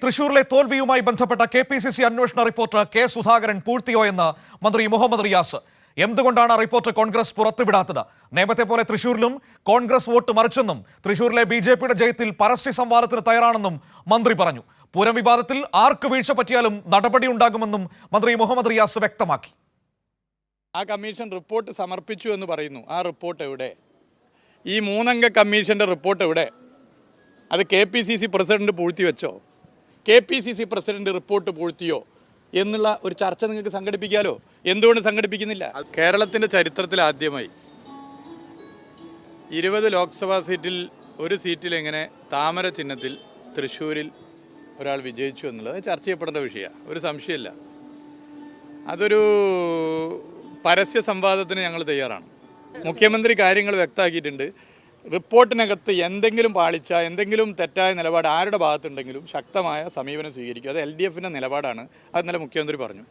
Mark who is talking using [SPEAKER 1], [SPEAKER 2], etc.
[SPEAKER 1] തൃശൂരിലെ തോൽവിയുമായി ബന്ധപ്പെട്ട KPCC അന്വേഷണ റിപ്പോർട്ട് കെ സുധാകരൻ പൂഴ്ത്തിയോ എന്ന് മന്ത്രി മുഹമ്മദ് റിയാസ്. എന്തുകൊണ്ടാണ് റിപ്പോർട്ട് കോൺഗ്രസ് പുറത്തുവിടാത്തത്? നേമത്തെ പോലെ തൃശൂരിലും കോൺഗ്രസ് വോട്ട് മറിച്ചെന്നും തൃശൂരിലെ BJPയുടെ ജയത്തിൽ പരസ്യ സംവാദത്തിന് തയ്യാറാണെന്നും മന്ത്രി പറഞ്ഞു. പൂരം വിവാദത്തിൽ ആർക്ക് വീഴ്ച പറ്റിയാലും നടപടി ഉണ്ടാകുമെന്നും മന്ത്രി മുഹമ്മദ് റിയാസ് വ്യക്തമാക്കി.
[SPEAKER 2] ആ കമ്മീഷൻ റിപ്പോർട്ട് സമർപ്പിച്ചു എന്ന് പറയുന്നു. ആ റിപ്പോർട്ട് എവിടെ? ഈ 3 അംഗ കമ്മീഷൻ്റെ റിപ്പോർട്ട് എവിടെ? അത് KPCC പ്രസിഡന്റ് പൂഴ്ത്തി വെച്ചോ? KPCC പ്രസിഡന്റ് റിപ്പോർട്ട് പൂഴ്ത്തിയോ എന്നുള്ള ഒരു ചർച്ച നിങ്ങൾക്ക് സംഘടിപ്പിക്കാമല്ലോ. എന്തുകൊണ്ട് സംഘടിപ്പിക്കുന്നില്ല? കേരളത്തിൻ്റെ ചരിത്രത്തിൽ ആദ്യമായി 20 ലോക്സഭാ സീറ്റിൽ ഒരു സീറ്റിൽ എങ്ങനെ താമര ചിഹ്നത്തിൽ തൃശ്ശൂരിൽ ഒരാൾ വിജയിച്ചു എന്നുള്ളത് ചർച്ച ചെയ്യപ്പെടേണ്ട വിഷയമാണ്, ഒരു സംശയമില്ല. അതൊരു പരസ്യ സംവാദത്തിന് ഞങ്ങൾ തയ്യാറാണ്. മുഖ്യമന്ത്രി കാര്യങ്ങൾ വ്യക്തമാക്കിയിട്ടുണ്ട്. റിപ്പോർട്ടിനകത്ത് എന്തെങ്കിലും പാളിച്ച, എന്തെങ്കിലും തെറ്റായ നിലപാട് ആരുടെ ഭാഗത്തുണ്ടെങ്കിലും ശക്തമായ സമീപനം സ്വീകരിക്കും. അത് LDFൻ്റെ നിലപാടാണ്. അത് ഇന്നലെ മുഖ്യമന്ത്രി പറഞ്ഞു.